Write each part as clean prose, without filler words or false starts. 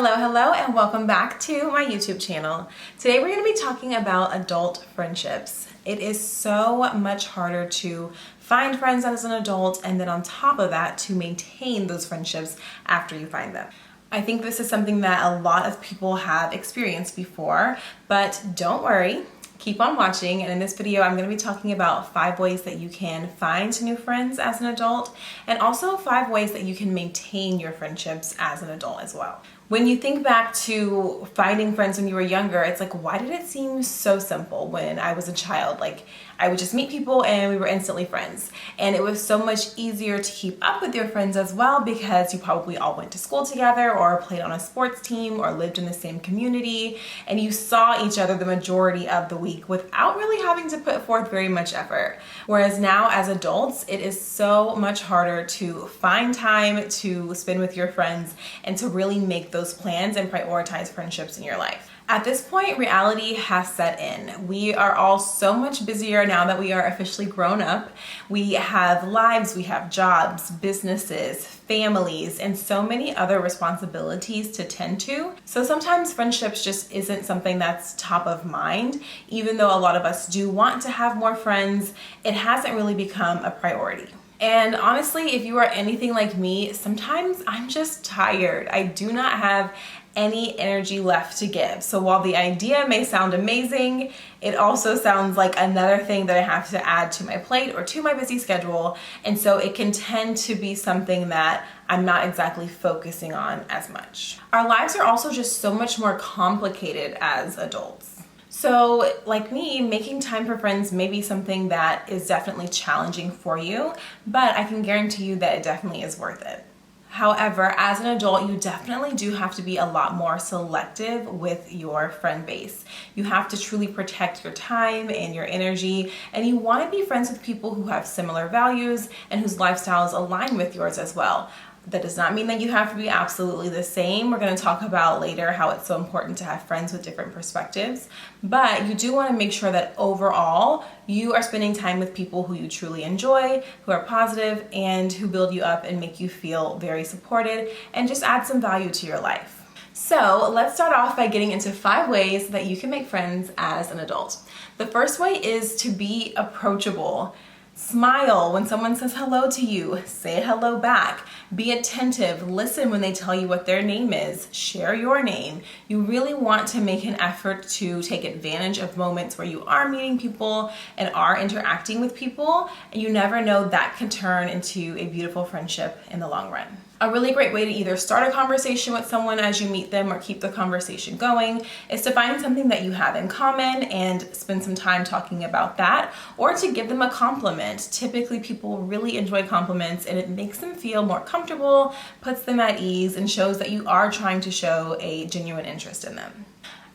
Hello, and welcome back to my YouTube channel. Today we're going to be talking about adult friendships. It is so much harder to find friends as an adult, and then on top of that, to maintain those friendships after you find them. I think this is something that a lot of people have experienced before, but don't worry. Keep on watching, and in this video I'm going to be talking about 5 ways that you can find new friends as an adult, and also 5 ways that you can maintain your friendships as an adult as well. When you think back to finding friends when you were younger, it's like, why did it seem so simple when I was a child? Like, I would just meet people and we were instantly friends. And it was so much easier to keep up with your friends as well because you probably all went to school together or played on a sports team or lived in the same community, and you saw each other the majority of the week without really having to put forth very much effort. Whereas now as adults, it is so much harder to find time to spend with your friends and to really make those plans and prioritize friendships in your life. At this point, reality has set in. We are all so much busier now that we are officially grown up. We have lives, we have jobs, businesses, families, and so many other responsibilities to tend to. So sometimes friendships just isn't something that's top of mind. Even though a lot of us do want to have more friends, it hasn't really become a priority. And honestly, if you are anything like me, sometimes I'm just tired. I do not have any energy left to give. So while the idea may sound amazing, it also sounds like another thing that I have to add to my plate or to my busy schedule. And so it can tend to be something that I'm not exactly focusing on as much. Our lives are also just so much more complicated as adults. So like me, making time for friends may be something that is definitely challenging for you, but I can guarantee you that it definitely is worth it. However, as an adult, you definitely do have to be a lot more selective with your friend base. You have to truly protect your time and your energy, and you want to be friends with people who have similar values and whose lifestyles align with yours as well. That does not mean that you have to be absolutely the same. We're going to talk about later how it's so important to have friends with different perspectives. But you do want to make sure that overall you are spending time with people who you truly enjoy, who are positive, and who build you up and make you feel very supported and just add some value to your life. So let's start off by getting into 5 ways that you can make friends as an adult. The first way is to be approachable. Smile when someone says hello to you. Say hello back. Be attentive. Listen when they tell you what their name is. Share your name. You really want to make an effort to take advantage of moments where you are meeting people and are interacting with people, and you never know, that can turn into a beautiful friendship in the long run. A really great way to either start a conversation with someone as you meet them or keep the conversation going is to find something that you have in common and spend some time talking about that, or to give them a compliment. Typically, people really enjoy compliments, and it makes them feel more comfortable, puts them at ease, and shows that you are trying to show a genuine interest in them.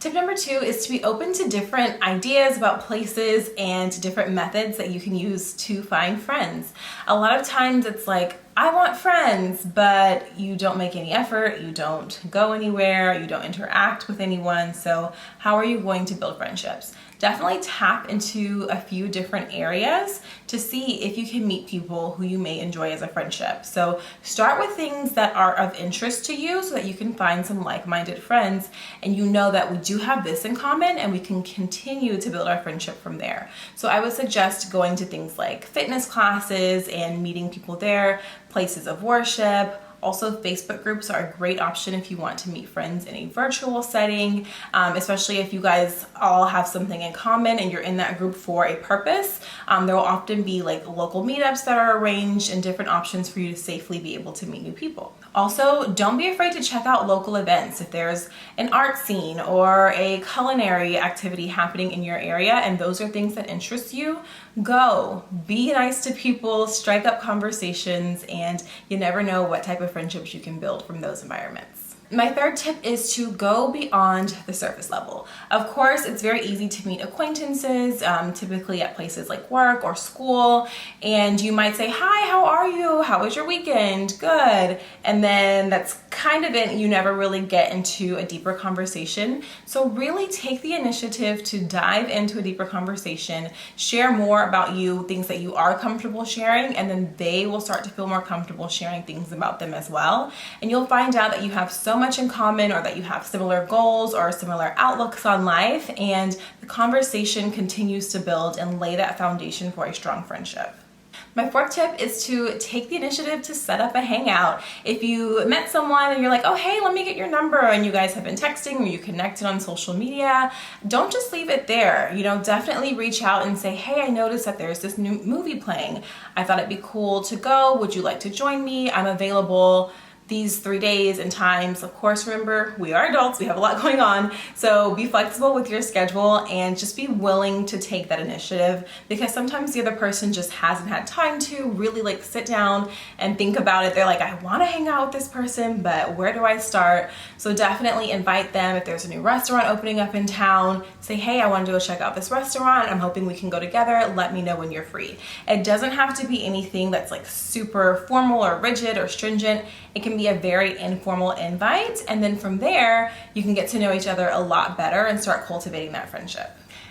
Tip number 2 is to be open to different ideas about places and different methods that you can use to find friends. A lot of times it's like, I want friends, but you don't make any effort, you don't go anywhere, you don't interact with anyone, so how are you going to build friendships? Definitely tap into a few different areas to see if you can meet people who you may enjoy as a friendship. So start with things that are of interest to you so that you can find some like-minded friends, and you know that we do have this in common and we can continue to build our friendship from there. So I would suggest going to things like fitness classes and meeting people there, places of worship. Also, Facebook groups are a great option if you want to meet friends in a virtual setting, especially if you guys all have something in common and you're in that group for a purpose. There will often be like local meetups that are arranged and different options for you to safely be able to meet new people. Also, don't be afraid to check out local events. If there's an art scene or a culinary activity happening in your area and those are things that interest you, go. Be nice to people, strike up conversations, and you never know what type of friendships you can build from those environments. My third tip is to go beyond the surface level. Of course, it's very easy to meet acquaintances, typically at places like work or school, and you might say, hi, how are you? How was your weekend? Good. And then that's kind of it. You never really get into a deeper conversation. So really take the initiative to dive into a deeper conversation, share more about you, things that you are comfortable sharing, and then they will start to feel more comfortable sharing things about them as well. And you'll find out that you have so so much in common, or that you have similar goals or similar outlooks on life, and the conversation continues to build and lay that foundation for a strong friendship. My fourth tip is to take the initiative to set up a hangout. If you met someone and you're like, oh, hey, let me get your number, and you guys have been texting or you connected on social media, don't just leave it there. Definitely reach out and say, hey, I noticed that there's this new movie playing. I thought it'd be cool to go. Would you like to join me? I'm available these 3 days and times. Of course, remember, we are adults, we have a lot going on, so be flexible with your schedule and just be willing to take that initiative, because sometimes the other person just hasn't had time to really sit down and think about it. They're like, I want to hang out with this person, but where do I start? So definitely invite them. If there's a new restaurant opening up in town, say, hey, I want to go check out this restaurant. I'm hoping we can go together. Let me know when you're free. It doesn't have to be anything that's super formal or rigid or stringent. It can be a very informal invite, and then from there you can get to know each other a lot better and start cultivating that friendship.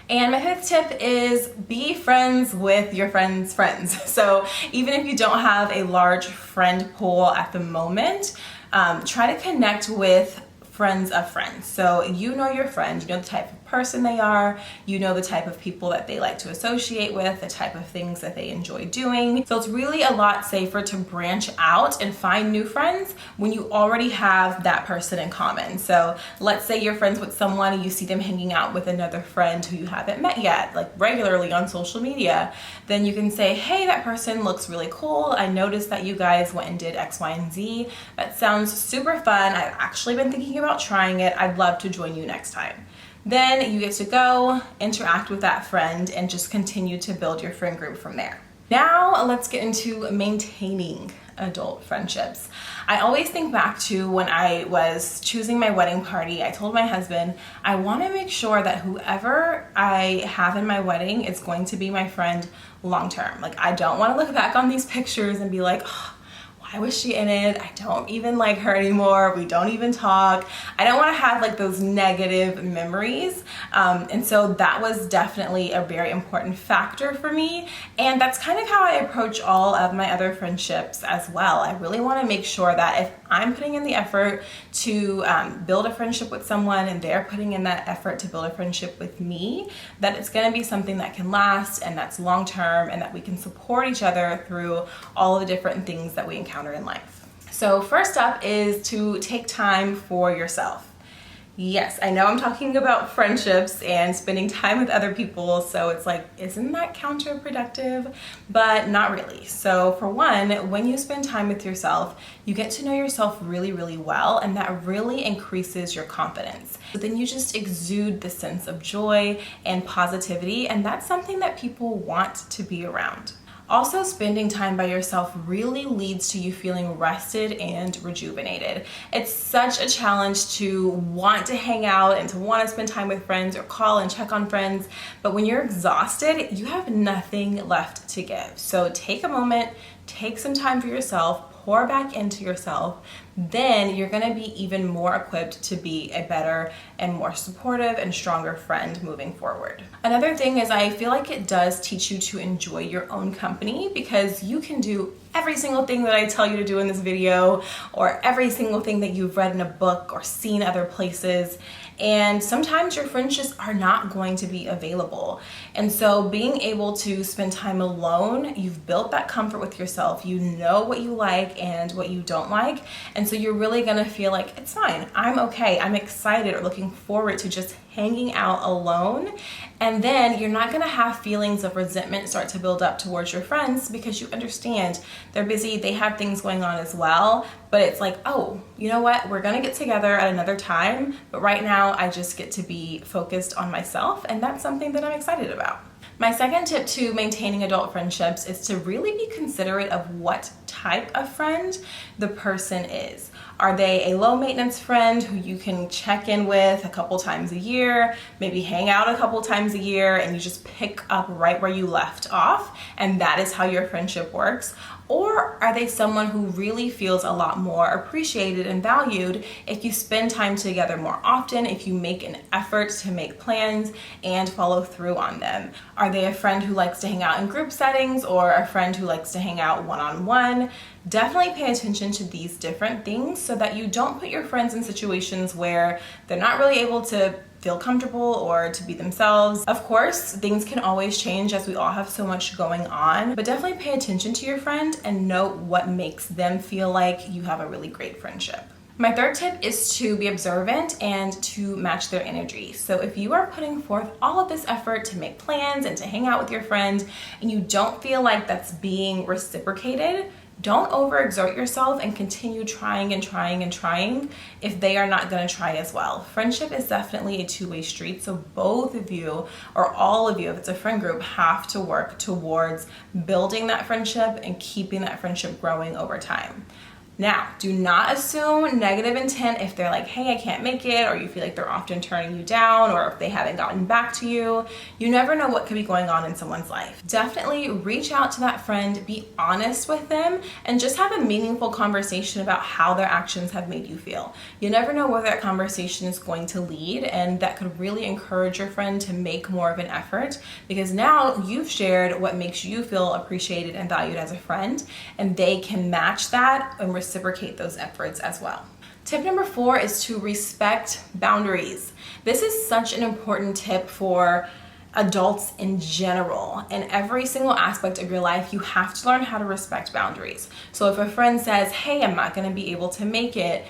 And my fifth tip is be friends with your friends' friends. So even if you don't have a large friend pool at the moment, try to connect with friends of friends. So you know your friend, you know the type of person they are, you know the type of people that they like to associate with, the type of things that they enjoy doing. So it's really a lot safer to branch out and find new friends when you already have that person in common. So let's say you're friends with someone and you see them hanging out with another friend who you haven't met yet, regularly on social media. Then you can say, hey, that person looks really cool. I noticed that you guys went and did X, Y, and Z. That sounds super fun. I've actually been thinking about trying it. I'd love to join you next time. Then you get to go interact with that friend and just continue to build your friend group from there. Now let's get into maintaining adult friendships. I always think back to when I was choosing my wedding party. I told my husband, I want to make sure that whoever I have in my wedding is going to be my friend long term. I don't want to look back on these pictures and be like, oh, why was she in it? I don't even like her anymore. We don't even talk. I don't want to have those negative memories. And so that was definitely a very important factor for me. And that's kind of how I approach all of my other friendships as well. I really want to make sure that if I'm putting in the effort to build a friendship with someone and they're putting in that effort to build a friendship with me, that it's going to be something that can last and that's long term, and that we can support each other through all the different things that we encounter in life. So first up is to take time for yourself. Yes, I know I'm talking about friendships and spending time with other people, so it's isn't that counterproductive? But not really. So for one, when you spend time with yourself, you get to know yourself really, really well, and that really increases your confidence. But then you just exude the sense of joy and positivity, and that's something that people want to be around. Also, spending time by yourself really leads to you feeling rested and rejuvenated. It's such a challenge to want to hang out and to want to spend time with friends or call and check on friends, but when you're exhausted, you have nothing left to give. So take a moment, take some time for yourself, pour back into yourself, then you're going to be even more equipped to be a better and more supportive and stronger friend moving forward. Another thing is, I feel like it does teach you to enjoy your own company, because you can do every single thing that I tell you to do in this video, or every single thing that you've read in a book or seen other places. And sometimes your friends just are not going to be available. And so being able to spend time alone, you've built that comfort with yourself. You know what you like and what you don't like. And so you're really gonna feel like, it's fine, I'm okay, I'm excited or looking forward to just hanging out alone. And then you're not gonna have feelings of resentment start to build up towards your friends, because you understand they're busy, they have things going on as well. But it's oh, you know what? We're gonna get together at another time, but right now I just get to be focused on myself, and that's something that I'm excited about. My second tip to maintaining adult friendships is to really be considerate of what type of friend the person is. Are they a low maintenance friend who you can check in with a couple times a year, maybe hang out a couple times a year, and you just pick up right where you left off, and that is how your friendship works? Or are they someone who really feels a lot more appreciated and valued if you spend time together more often, if you make an effort to make plans and follow through on them? Are they a friend who likes to hang out in group settings or a friend who likes to hang out one-on-one? Definitely pay attention to these different things so that you don't put your friends in situations where they're not really able to feel comfortable or to be themselves. Of course, things can always change as we all have so much going on, but definitely pay attention to your friend and note what makes them feel like you have a really great friendship. My third tip is to be observant and to match their energy. So if you are putting forth all of this effort to make plans and to hang out with your friend and you don't feel like that's being reciprocated, don't overexert yourself and continue trying and trying and trying if they are not going to try as well. Friendship is definitely a two-way street, so both of you or all of you, if it's a friend group, have to work towards building that friendship and keeping that friendship growing over time. Now, do not assume negative intent if they're like, hey, I can't make it, or you feel like they're often turning you down, or if they haven't gotten back to you. You never know what could be going on in someone's life. Definitely reach out to that friend, be honest with them, and just have a meaningful conversation about how their actions have made you feel. You never know where that conversation is going to lead, and that could really encourage your friend to make more of an effort, because now you've shared what makes you feel appreciated and valued as a friend, and they can match that and reciprocate those efforts as well. Tip number 4 is to respect boundaries. This is such an important tip for adults in general. In every single aspect of your life, you have to learn how to respect boundaries. So if a friend says, hey, I'm not going to be able to make it,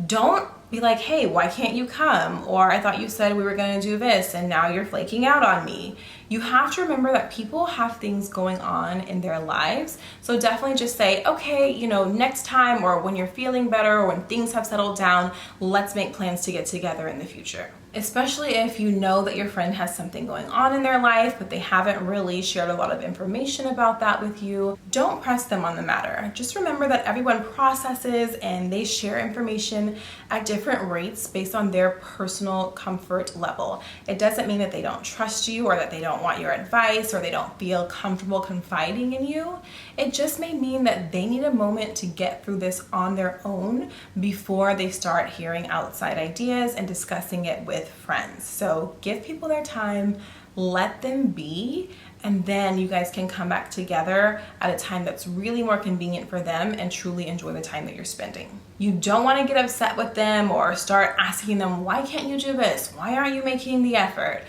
don't be like, hey, why can't you come? Or I thought you said we were going to do this and now you're flaking out on me. You have to remember that people have things going on in their lives. So definitely just say, okay, next time, or when you're feeling better, or when things have settled down, let's make plans to get together in the future. Especially if you know that your friend has something going on in their life, but they haven't really shared a lot of information about that with you. Don't press them on the matter. Just remember that everyone processes and they share information at different rates based on their personal comfort level. It doesn't mean that they don't trust you or that they don't want your advice or they don't feel comfortable confiding in you. It just may mean that they need a moment to get through this on their own before they start hearing outside ideas and discussing it with friends. So give people their time, let them be, and then you guys can come back together at a time that's really more convenient for them and truly enjoy the time that you're spending. You don't want to get upset with them or start asking them, why can't you do this? Why aren't you making the effort?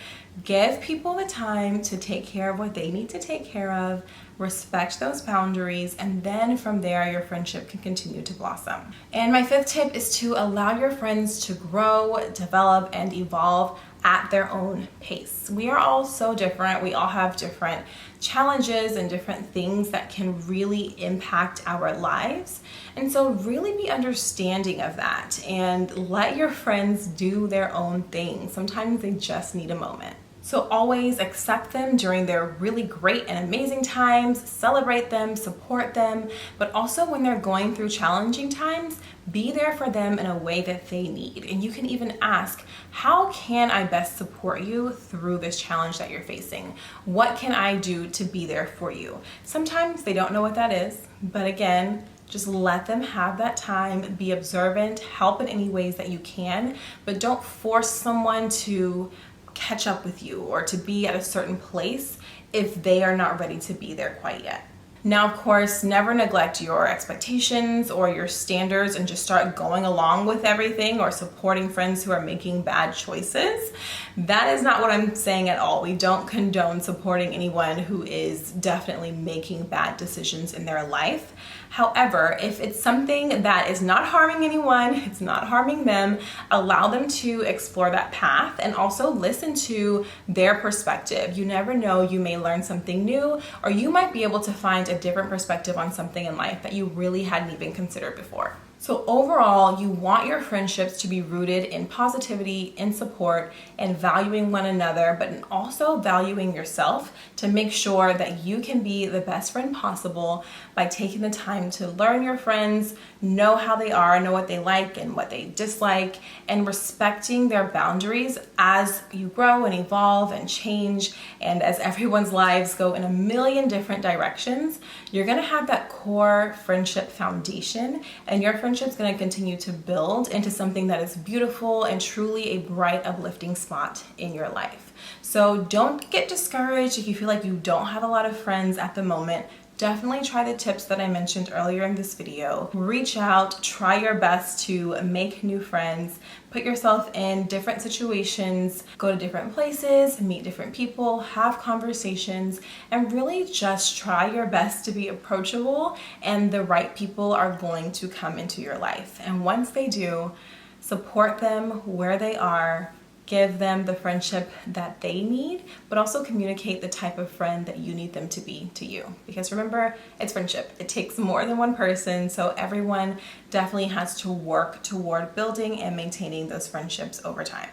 Give people the time to take care of what they need to take care of, respect those boundaries, and then from there your friendship can continue to blossom. And my 5th tip is to allow your friends to grow, develop, and evolve at their own pace. We are all so different. We all have different challenges and different things that can really impact our lives. And so really be understanding of that and let your friends do their own thing. Sometimes they just need a moment. So always accept them during their really great and amazing times, celebrate them, support them, but also when they're going through challenging times, be there for them in a way that they need. And you can even ask, how can I best support you through this challenge that you're facing? What can I do to be there for you? Sometimes they don't know what that is, but again, just let them have that time, be observant, help in any ways that you can, but don't force someone to catch up with you or to be at a certain place if they are not ready to be there quite yet. Now, of course, never neglect your expectations or your standards and just start going along with everything or supporting friends who are making bad choices. That is not what I'm saying at all. We don't condone supporting anyone who is definitely making bad decisions in their life. However, if it's something that is not harming anyone, it's not harming them, allow them to explore that path and also listen to their perspective. You never know, you may learn something new, or you might be able to find a different perspective on something in life that you really hadn't even considered before. So overall, you want your friendships to be rooted in positivity, in support, and valuing one another, but also valuing yourself to make sure that you can be the best friend possible by taking the time to learn your friends, know how they are, know what they like and what they dislike, and respecting their boundaries as you grow and evolve and change, and as everyone's lives go in a million different directions. You're gonna have that core friendship foundation, and your friendship's gonna continue to build into something that is beautiful and truly a bright, uplifting spot in your life. So don't get discouraged if you feel like you don't have a lot of friends at the moment. Definitely try the tips that I mentioned earlier in this video. Reach out, try your best to make new friends, put yourself in different situations, go to different places, meet different people, have conversations, and really just try your best to be approachable, and the right people are going to come into your life. And once they do, support them where they are, give them the friendship that they need, but also communicate the type of friend that you need them to be to you. Because remember, it's friendship. It takes more than one person, so everyone definitely has to work toward building and maintaining those friendships over time.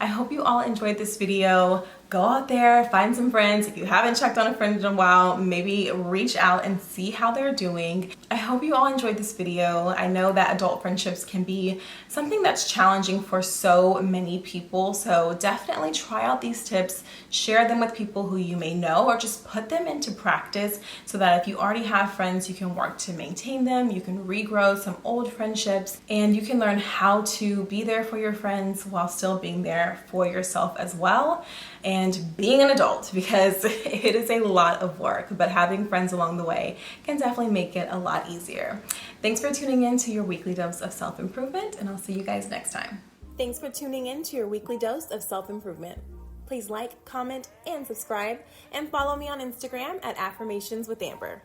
I hope you all enjoyed this video. Go out there, find some friends. If you haven't checked on a friend in a while, maybe reach out and see how they're doing. I hope you all enjoyed this video. I know that adult friendships can be something that's challenging for so many people, so definitely try out these tips, share them with people who you may know, or just put them into practice so that if you already have friends, you can work to maintain them, you can regrow some old friendships, and you can learn how to be there for your friends while still being there for yourself as well. And being an adult, because it is a lot of work, but having friends along the way can definitely make it a lot easier. Thanks for tuning in to your weekly dose of self-improvement, and I'll see you guys next time. Thanks for tuning in to your weekly dose of self-improvement. Please like, comment, and subscribe, and follow me on Instagram at Affirmations with Amber.